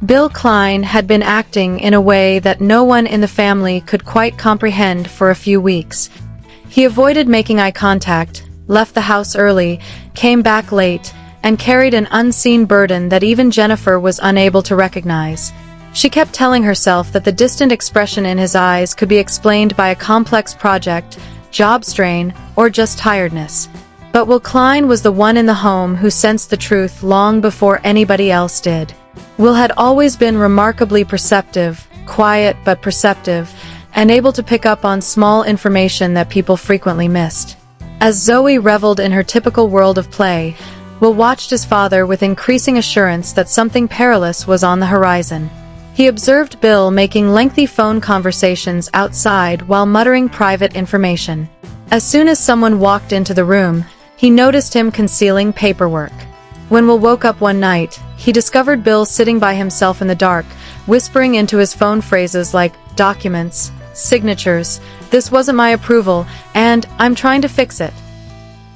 Bill Klein had been acting in a way that no one in the family could quite comprehend for a few weeks. He avoided making eye contact, left the house early, came back late, and carried an unseen burden that even Jennifer was unable to recognize. She kept telling herself that the distant expression in his eyes could be explained by a complex project, job strain, or just tiredness. But Will Klein was the one in the home who sensed the truth long before anybody else did. Will had always been remarkably perceptive, quiet but perceptive, and able to pick up on small information that people frequently missed. As Zoe reveled in her typical world of play, Will watched his father with increasing assurance that something perilous was on the horizon. He observed Bill making lengthy phone conversations outside while muttering private information. As soon as someone walked into the room, he noticed him concealing paperwork. When Will woke up one night, he discovered Bill sitting by himself in the dark, whispering into his phone phrases like, "documents, signatures, this wasn't my approval, and I'm trying to fix it."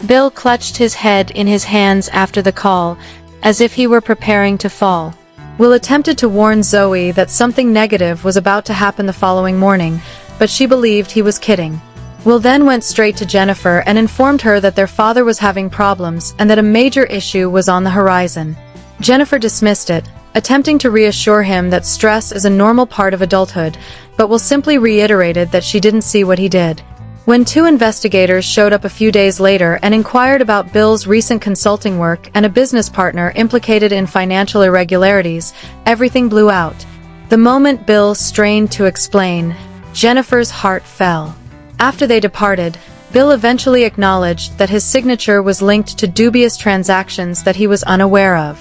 Bill clutched his head in his hands after the call, as if he were preparing to fall. Will attempted to warn Zoe that something negative was about to happen the following morning, but she believed he was kidding. Will then went straight to Jennifer and informed her that their father was having problems and that a major issue was on the horizon. Jennifer dismissed it, attempting to reassure him that stress is a normal part of adulthood, but Will simply reiterated that she didn't see what he did. When two investigators showed up a few days later and inquired about Bill's recent consulting work and a business partner implicated in financial irregularities, everything blew out. The moment Bill strained to explain, Jennifer's heart fell. After they departed, Bill eventually acknowledged that his signature was linked to dubious transactions that he was unaware of.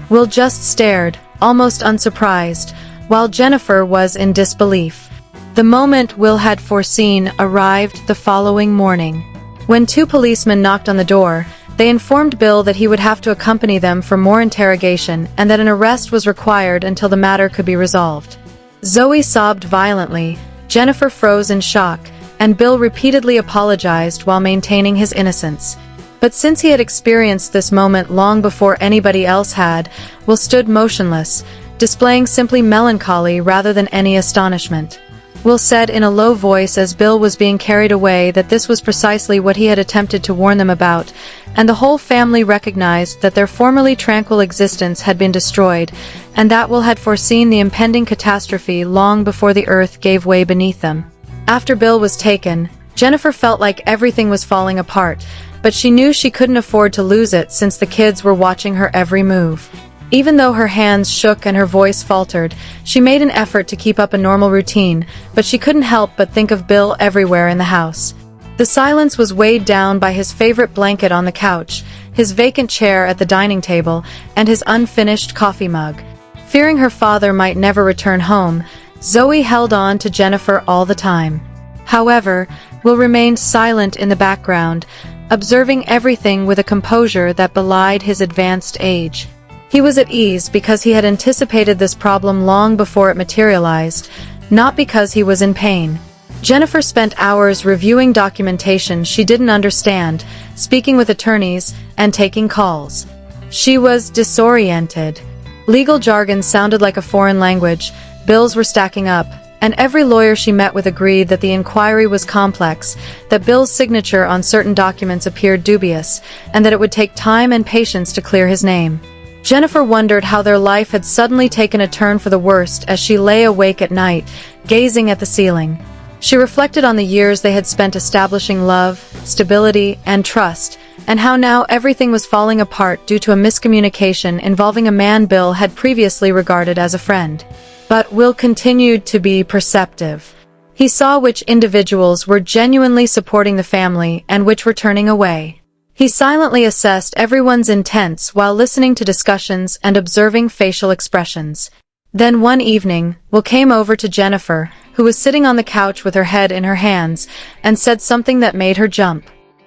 Will just stared, almost unsurprised, while Jennifer was in disbelief. The moment Will had foreseen arrived the following morning. When two policemen knocked on the door, they informed Bill that he would have to accompany them for more interrogation and that an arrest was required until the matter could be resolved. Zoe sobbed violently, Jennifer froze in shock, and Bill repeatedly apologized while maintaining his innocence. But since he had experienced this moment long before anybody else had, Will stood motionless, displaying simply melancholy rather than any astonishment. Will said in a low voice as Bill was being carried away that this was precisely what he had attempted to warn them about, and the whole family recognized that their formerly tranquil existence had been destroyed, and that Will had foreseen the impending catastrophe long before the earth gave way beneath them. After Bill was taken, Jennifer felt like everything was falling apart, but she knew she couldn't afford to lose it since the kids were watching her every move. Even though her hands shook and her voice faltered, she made an effort to keep up a normal routine, but she couldn't help but think of Bill everywhere in the house. The silence was weighed down by his favorite blanket on the couch, his vacant chair at the dining table, and his unfinished coffee mug. Fearing her father might never return home, Zoe held on to Jennifer all the time. However, Will remained silent in the background, observing everything with a composure that belied his advanced age. He was at ease because he had anticipated this problem long before it materialized, not because he was in pain. Jennifer spent hours reviewing documentation she didn't understand, speaking with attorneys, and taking calls. She was disoriented. Legal jargon sounded like a foreign language, bills were stacking up, and every lawyer she met with agreed that the inquiry was complex, that Bill's signature on certain documents appeared dubious, and that it would take time and patience to clear his name. Jennifer wondered how their life had suddenly taken a turn for the worst as she lay awake at night, gazing at the ceiling. She reflected on the years they had spent establishing love, stability, and trust, and how now everything was falling apart due to a miscommunication involving a man Bill had previously regarded as a friend. But Will continued to be perceptive. He saw which individuals were genuinely supporting the family and which were turning away. He silently assessed everyone's intents while listening to discussions and observing facial expressions. Then one evening, Will came over to Jennifer, who was sitting on the couch with her head in her hands, and said something that made her jump.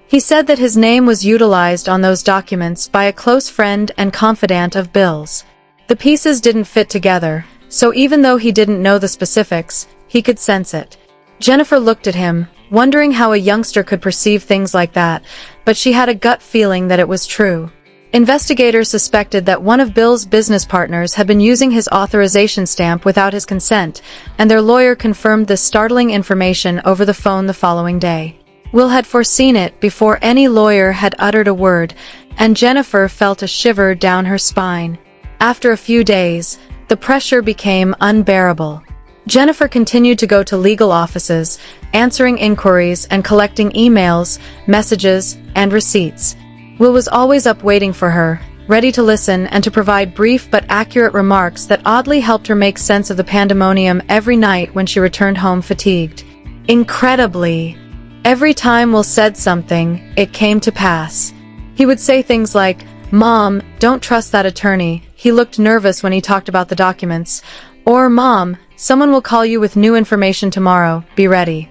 He said that his name was utilized on those documents by a close friend and confidant of Bill's. The pieces didn't fit together, so even though he didn't know the specifics, he could sense it. Jennifer looked at him, wondering how a youngster could perceive things like that, but she had a gut feeling that it was true. Investigators suspected that one of Bill's business partners had been using his authorization stamp without his consent, and their lawyer confirmed this startling information over the phone the following day. Will had foreseen it before any lawyer had uttered a word, and Jennifer felt a shiver down her spine. After a few days, the pressure became unbearable. Jennifer continued to go to legal offices, answering inquiries and collecting emails, messages, and receipts. Will was always up waiting for her, ready to listen and to provide brief but accurate remarks that oddly helped her make sense of the pandemonium every night when she returned home fatigued. Incredibly, every time Will said something, it came to pass. He would say things like, "Mom, don't trust that attorney. He looked nervous when he talked about the documents." Or, "Mom, someone will call you with new information tomorrow. Be ready."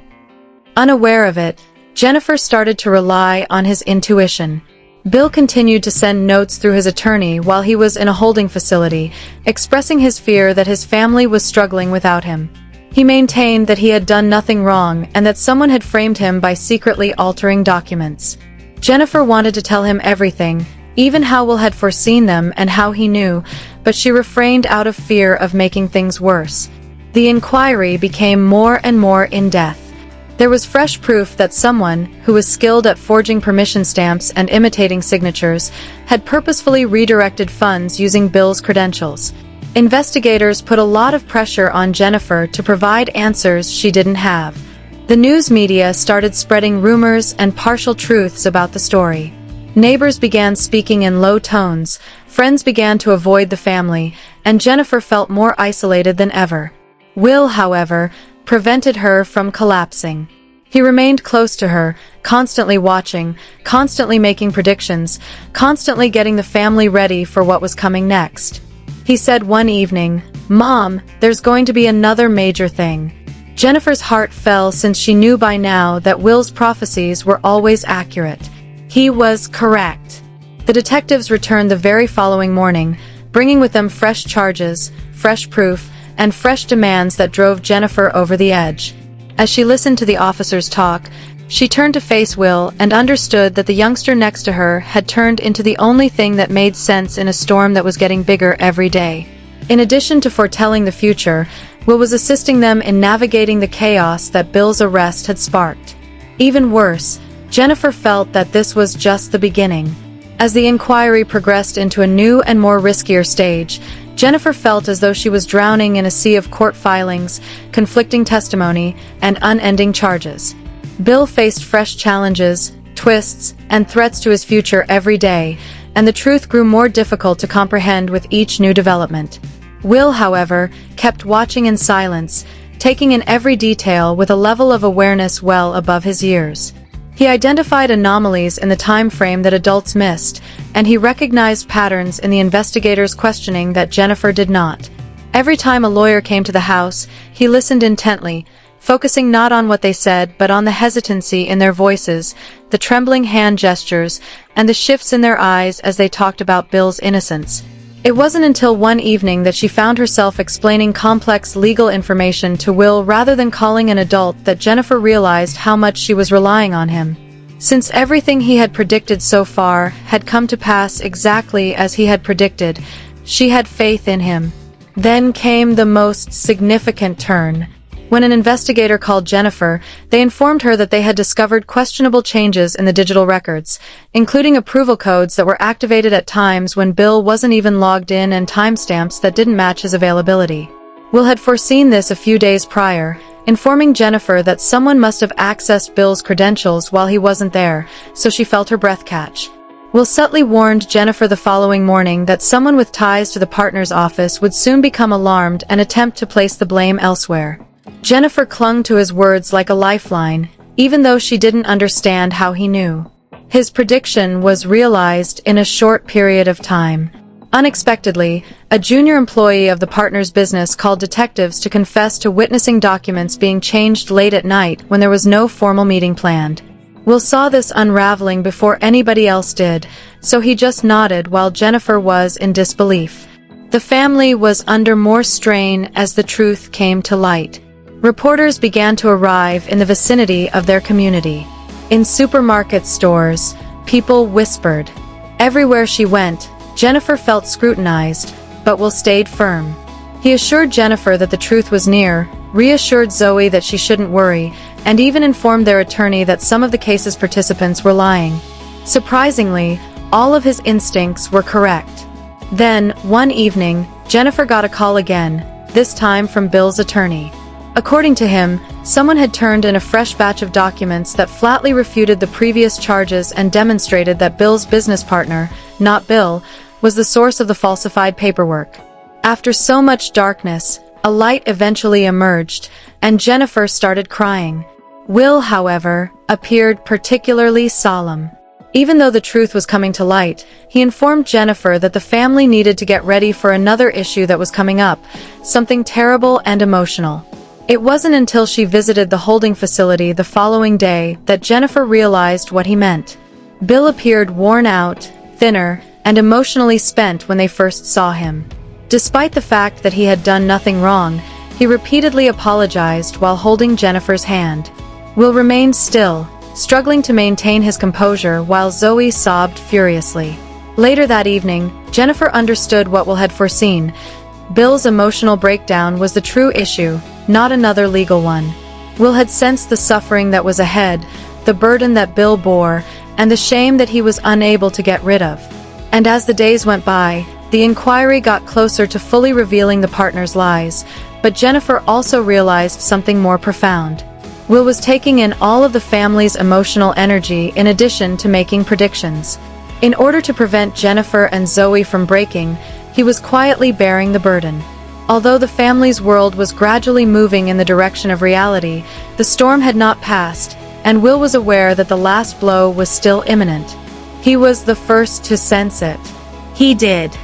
Unaware of it, Jennifer started to rely on his intuition. Bill continued to send notes through his attorney while he was in a holding facility, expressing his fear that his family was struggling without him. He maintained that he had done nothing wrong and that someone had framed him by secretly altering documents. Jennifer wanted to tell him everything, even how Will had foreseen them and how he knew, but she refrained out of fear of making things worse. The inquiry became more and more in-depth. There was fresh proof that someone, who was skilled at forging permission stamps and imitating signatures, had purposefully redirected funds using Bill's credentials. Investigators put a lot of pressure on Jennifer to provide answers she didn't have. The news media started spreading rumors and partial truths about the story. Neighbors began speaking in low tones, friends began to avoid the family, and Jennifer felt more isolated than ever. Will, however, prevented her from collapsing. He remained close to her, constantly watching, constantly making predictions, constantly getting the family ready for what was coming next. He said one evening, "Mom, there's going to be another major thing." Jennifer's heart fell since she knew by now that Will's prophecies were always accurate. He was correct. The detectives returned the very following morning, bringing with them fresh charges, fresh proof, and fresh demands that drove Jennifer over the edge. As she listened to the officers talk, she turned to face Will and understood that the youngster next to her had turned into the only thing that made sense in a storm that was getting bigger every day. In addition to foretelling the future, Will was assisting them in navigating the chaos that Bill's arrest had sparked. Even worse, Jennifer felt that this was just the beginning. As the inquiry progressed into a new and more riskier stage, Jennifer felt as though she was drowning in a sea of court filings, conflicting testimony, and unending charges. Bill faced fresh challenges, twists, and threats to his future every day, and the truth grew more difficult to comprehend with each new development. Will, however, kept watching in silence, taking in every detail with a level of awareness well above his years. He identified anomalies in the time frame that adults missed, and he recognized patterns in the investigators' questioning that Jennifer did not. Every time a lawyer came to the house, he listened intently, focusing not on what they said but on the hesitancy in their voices, the trembling hand gestures, and the shifts in their eyes as they talked about Bill's innocence. It wasn't until one evening that she found herself explaining complex legal information to Will rather than calling an adult that Jennifer realized how much she was relying on him. Since everything he had predicted so far had come to pass exactly as he had predicted, she had faith in him. Then came the most significant turn. When an investigator called Jennifer, they informed her that they had discovered questionable changes in the digital records, including approval codes that were activated at times when Bill wasn't even logged in and timestamps that didn't match his availability. Will had foreseen this a few days prior, informing Jennifer that someone must have accessed Bill's credentials while he wasn't there, so she felt her breath catch. Will subtly warned Jennifer the following morning that someone with ties to the partner's office would soon become alarmed and attempt to place the blame elsewhere. Jennifer clung to his words like a lifeline, even though she didn't understand how he knew. His prediction was realized in a short period of time. Unexpectedly, a junior employee of the partner's business called detectives to confess to witnessing documents being changed late at night when there was no formal meeting planned. Will saw this unraveling before anybody else did, so he just nodded while Jennifer was in disbelief. The family was under more strain as the truth came to light. Reporters began to arrive in the vicinity of their community. In supermarket stores, people whispered. Everywhere she went, Jennifer felt scrutinized, but Will stayed firm. He assured Jennifer that the truth was near, reassured Zoe that she shouldn't worry, and even informed their attorney that some of the case's participants were lying. Surprisingly, all of his instincts were correct. Then, one evening, Jennifer got a call again, this time from Bill's attorney. According to him, someone had turned in a fresh batch of documents that flatly refuted the previous charges and demonstrated that Bill's business partner, not Bill, was the source of the falsified paperwork. After so much darkness, a light eventually emerged, and Jennifer started crying. Will, however, appeared particularly solemn. Even though the truth was coming to light, he informed Jennifer that the family needed to get ready for another issue that was coming up, something terrible and emotional. It wasn't until she visited the holding facility the following day that Jennifer realized what he meant. Bill appeared worn out, thinner, and emotionally spent when they first saw him. Despite the fact that he had done nothing wrong, he repeatedly apologized while holding Jennifer's hand. Will remained still, struggling to maintain his composure while Zoe sobbed furiously. Later that evening, Jennifer understood what Will had foreseen. Bill's emotional breakdown was the true issue, not another legal one. Will had sensed the suffering that was ahead, the burden that Bill bore, and the shame that he was unable to get rid of. And as the days went by, the inquiry got closer to fully revealing the partners' lies, but Jennifer also realized something more profound. Will was taking in all of the family's emotional energy in addition to making predictions. In order to prevent Jennifer and Zoe from breaking, he was quietly bearing the burden. Although the family's world was gradually moving in the direction of reality, the storm had not passed, and Will was aware that the last blow was still imminent. He was the first to sense it. He did.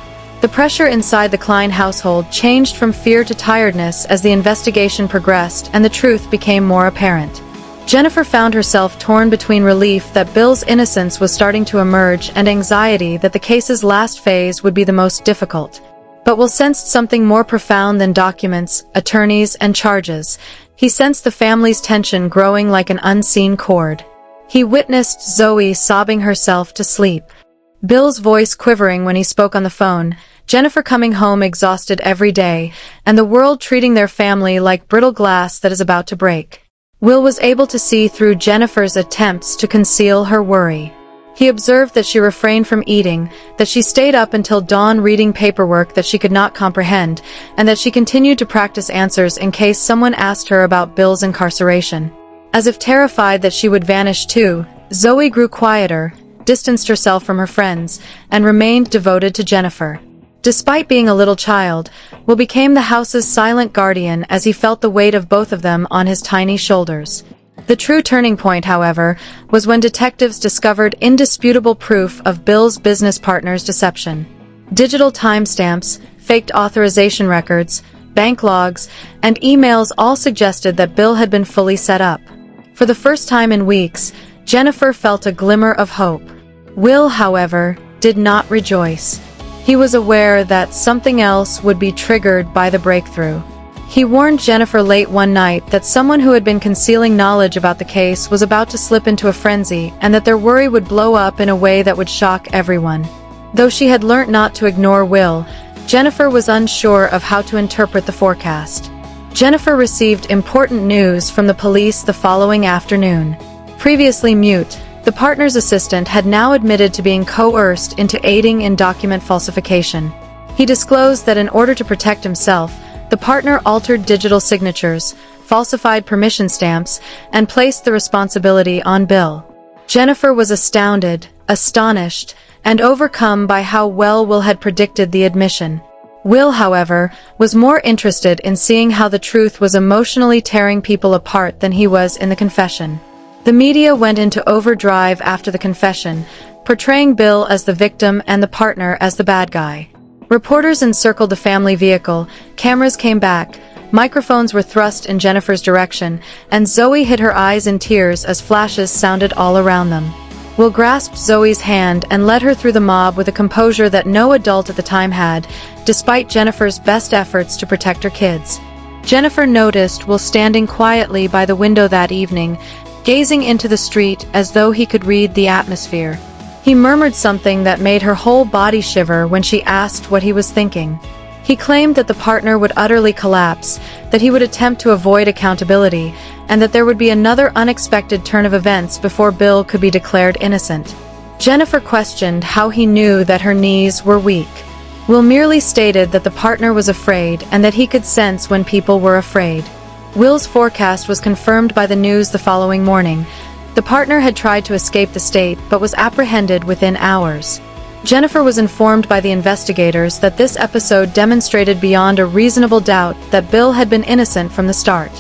The pressure inside the Klein household changed from fear to tiredness as the investigation progressed and the truth became more apparent. Jennifer found herself torn between relief that Bill's innocence was starting to emerge and anxiety that the case's last phase would be the most difficult. But Will sensed something more profound than documents, attorneys, and charges. He sensed the family's tension growing like an unseen cord. He witnessed Zoe sobbing herself to sleep, Bill's voice quivering when he spoke on the phone, Jennifer coming home exhausted every day, and the world treating their family like brittle glass that is about to break. Will was able to see through Jennifer's attempts to conceal her worry. He observed that she refrained from eating, that she stayed up until dawn reading paperwork that she could not comprehend, and that she continued to practice answers in case someone asked her about Bill's incarceration. As if terrified that she would vanish too, Zoe grew quieter, distanced herself from her friends, and remained devoted to Jennifer. Despite being a little child, Will became the house's silent guardian as he felt the weight of both of them on his tiny shoulders. The true turning point, however, was when detectives discovered indisputable proof of Bill's business partner's deception. Digital timestamps, faked authorization records, bank logs, and emails all suggested that Bill had been fully set up. For the first time in weeks, Jennifer felt a glimmer of hope. Will, however, did not rejoice. He was aware that something else would be triggered by the breakthrough. He warned Jennifer late one night that someone who had been concealing knowledge about the case was about to slip into a frenzy and that their worry would blow up in a way that would shock everyone. Though she had learnt not to ignore Will, Jennifer was unsure of how to interpret the forecast. Jennifer received important news from the police the following afternoon. Previously mute, the partner's assistant had now admitted to being coerced into aiding in document falsification. He disclosed that in order to protect himself, the partner altered digital signatures, falsified permission stamps, and placed the responsibility on Bill. Jennifer was astounded, astonished, and overcome by how well Will had predicted the admission. Will, however, was more interested in seeing how the truth was emotionally tearing people apart than he was in the confession. The media went into overdrive after the confession, portraying Bill as the victim and the partner as the bad guy. Reporters encircled the family vehicle, cameras came back, microphones were thrust in Jennifer's direction, and Zoe hid her eyes in tears as flashes sounded all around them. Will grasped Zoe's hand and led her through the mob with a composure that no adult at the time had, despite Jennifer's best efforts to protect her kids. Jennifer noticed Will standing quietly by the window that evening, gazing into the street as though he could read the atmosphere. He murmured something that made her whole body shiver when she asked what he was thinking. He claimed that the partner would utterly collapse, that he would attempt to avoid accountability, and that there would be another unexpected turn of events before Bill could be declared innocent. Jennifer questioned how he knew that her knees were weak. Will merely stated that the partner was afraid and that he could sense when people were afraid. Will's forecast was confirmed by the news the following morning. The partner had tried to escape the state but was apprehended within hours. Jennifer was informed by the investigators that this episode demonstrated beyond a reasonable doubt that Bill had been innocent from the start.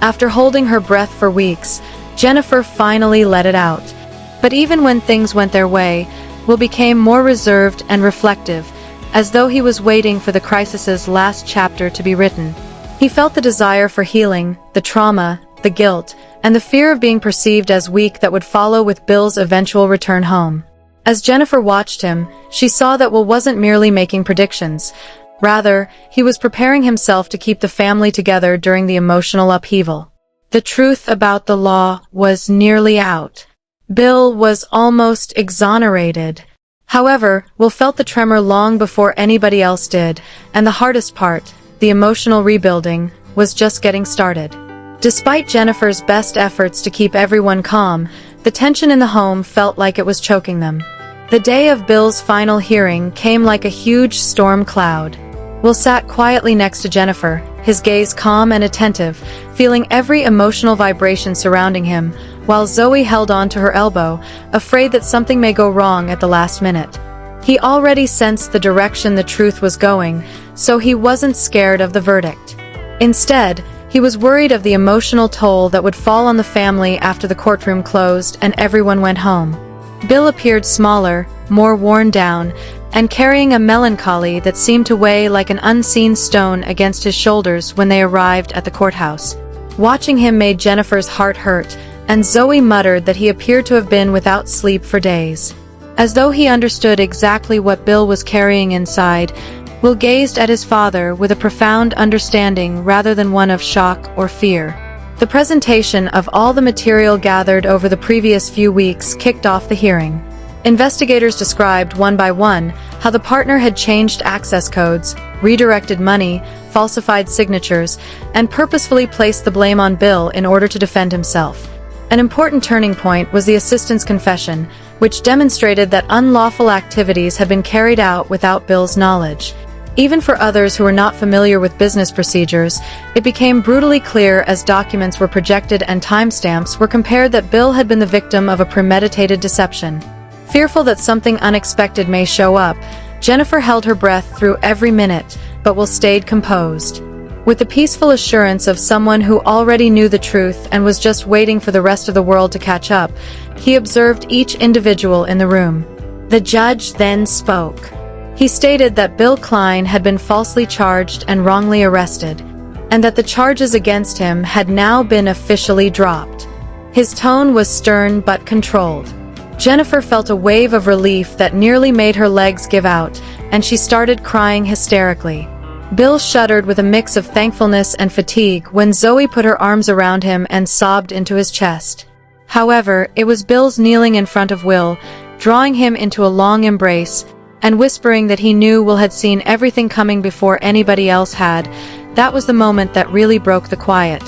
After holding her breath for weeks, Jennifer finally let it out. But even when things went their way, Will became more reserved and reflective, as though he was waiting for the crisis's last chapter to be written. He felt the desire for healing, the trauma, the guilt, and the fear of being perceived as weak that would follow with Bill's eventual return home. As Jennifer watched him, she saw that Will wasn't merely making predictions. Rather, he was preparing himself to keep the family together during the emotional upheaval. The truth about the law was nearly out. Bill was almost exonerated. However, Will felt the tremor long before anybody else did, and the hardest part, the emotional rebuilding, was just getting started. Despite Jennifer's best efforts to keep everyone calm, the tension in the home felt like it was choking them. The day of Bill's final hearing came like a huge storm cloud. Will sat quietly next to Jennifer, his gaze calm and attentive, feeling every emotional vibration surrounding him, while Zoe held on to her elbow, afraid that something may go wrong at the last minute. He already sensed the direction the truth was going, so he wasn't scared of the verdict. Instead, he was worried of the emotional toll that would fall on the family after the courtroom closed and everyone went home. Bill appeared smaller, more worn down, and carrying a melancholy that seemed to weigh like an unseen stone against his shoulders when they arrived at the courthouse. Watching him made Jennifer's heart hurt, and Zoe muttered that he appeared to have been without sleep for days. As though he understood exactly what Bill was carrying inside, Will gazed at his father with a profound understanding rather than one of shock or fear. The presentation of all the material gathered over the previous few weeks kicked off the hearing. Investigators described one by one how the partner had changed access codes, redirected money, falsified signatures, and purposefully placed the blame on Bill in order to defend himself. An important turning point was the assistant's confession, which demonstrated that unlawful activities had been carried out without Bill's knowledge. Even for others who were not familiar with business procedures, it became brutally clear as documents were projected and timestamps were compared that Bill had been the victim of a premeditated deception. Fearful that something unexpected may show up, Jennifer held her breath through every minute, but Will stayed composed. With the peaceful assurance of someone who already knew the truth and was just waiting for the rest of the world to catch up, he observed each individual in the room. The judge then spoke. He stated that Bill Klein had been falsely charged and wrongly arrested, and that the charges against him had now been officially dropped. His tone was stern but controlled. Jennifer felt a wave of relief that nearly made her legs give out, and she started crying hysterically. Bill shuddered with a mix of thankfulness and fatigue when Zoe put her arms around him and sobbed into his chest. However, it was Bill's kneeling in front of Will, drawing him into a long embrace, and whispering that he knew Will had seen everything coming before anybody else had. That was the moment that really broke the quiet.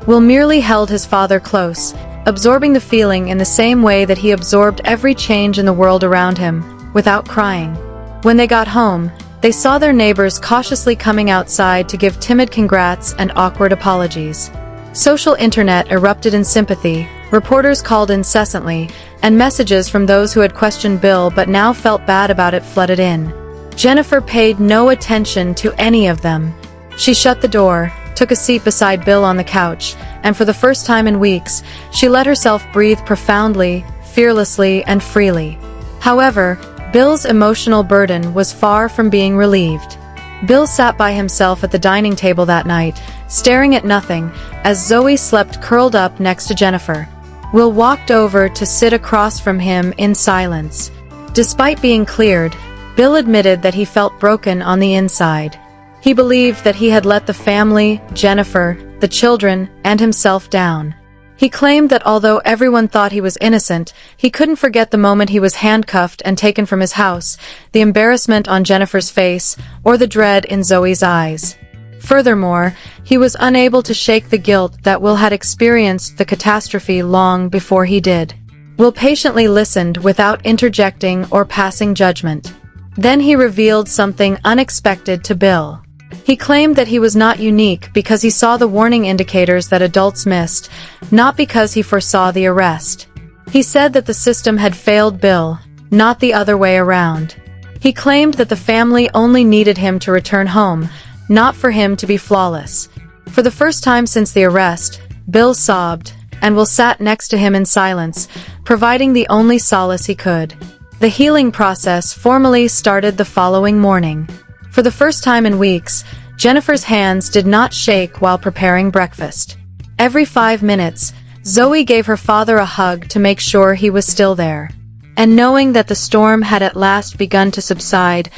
Will merely held his father close, absorbing the feeling in the same way that he absorbed every change in the world around him, without crying. When they got home, they saw their neighbors cautiously coming outside to give timid congrats and awkward apologies. Social internet erupted in sympathy, reporters called incessantly, and messages from those who had questioned Bill but now felt bad about it flooded in. Jennifer paid no attention to any of them. She shut the door, took a seat beside Bill on the couch, and for the first time in weeks, she let herself breathe profoundly, fearlessly, and freely. However, Bill's emotional burden was far from being relieved. Bill sat by himself at the dining table that night, staring at nothing, as Zoe slept curled up next to Jennifer. Will walked over to sit across from him in silence. Despite being cleared, Bill admitted that he felt broken on the inside. He believed that he had let the family, Jennifer, the children, and himself down. He claimed that although everyone thought he was innocent, he couldn't forget the moment he was handcuffed and taken from his house, the embarrassment on Jennifer's face, or the dread in Zoe's eyes. Furthermore, he was unable to shake the guilt that Will had experienced the catastrophe long before he did. Will patiently listened without interjecting or passing judgment. Then he revealed something unexpected to Bill. He claimed that he was not unique because he saw the warning indicators that adults missed, not because he foresaw the arrest. He said that the system had failed Bill, not the other way around. He claimed that the family only needed him to return home, not for him to be flawless. For the first time since the arrest, Bill sobbed, and Will sat next to him in silence, providing the only solace he could. The healing process formally started the following morning. For the first time in weeks, Jennifer's hands did not shake while preparing breakfast. Every 5 minutes, Zoe gave her father a hug to make sure he was still there. And knowing that the storm had at last begun to subside,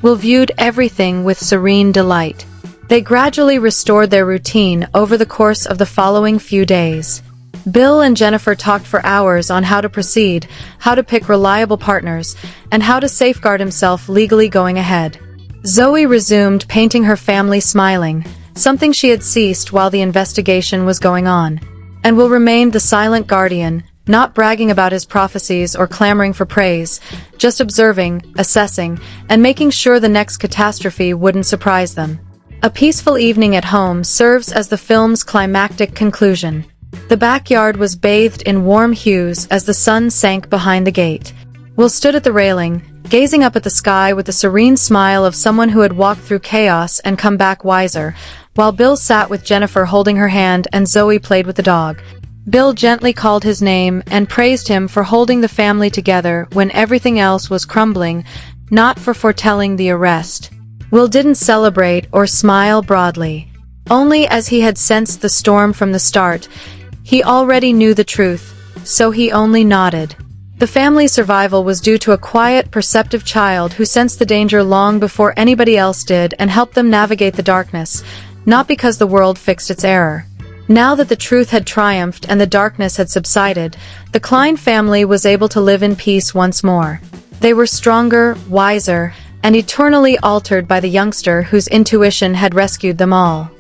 Will viewed everything with serene delight. They gradually restored their routine over the course of the following few days. Bill and Jennifer talked for hours on how to proceed, how to pick reliable partners, and how to safeguard himself legally going ahead. Zoe resumed painting her family smiling, something she had ceased while the investigation was going on. And Will remained the silent guardian, not bragging about his prophecies or clamoring for praise, just observing, assessing, and making sure the next catastrophe wouldn't surprise them. A peaceful evening at home serves as the film's climactic conclusion. The backyard was bathed in warm hues as the sun sank behind the gate. Will stood at the railing, gazing up at the sky with the serene smile of someone who had walked through chaos and come back wiser, while Bill sat with Jennifer holding her hand and Zoe played with the dog. Bill gently called his name and praised him for holding the family together when everything else was crumbling, not for foretelling the arrest. Will didn't celebrate or smile broadly. Only as he had sensed the storm from the start, he already knew the truth, so he only nodded. The family's survival was due to a quiet, perceptive child who sensed the danger long before anybody else did and helped them navigate the darkness, not because the world fixed its error. Now that the truth had triumphed and the darkness had subsided, the Klein family was able to live in peace once more. They were stronger, wiser, and eternally altered by the youngster whose intuition had rescued them all.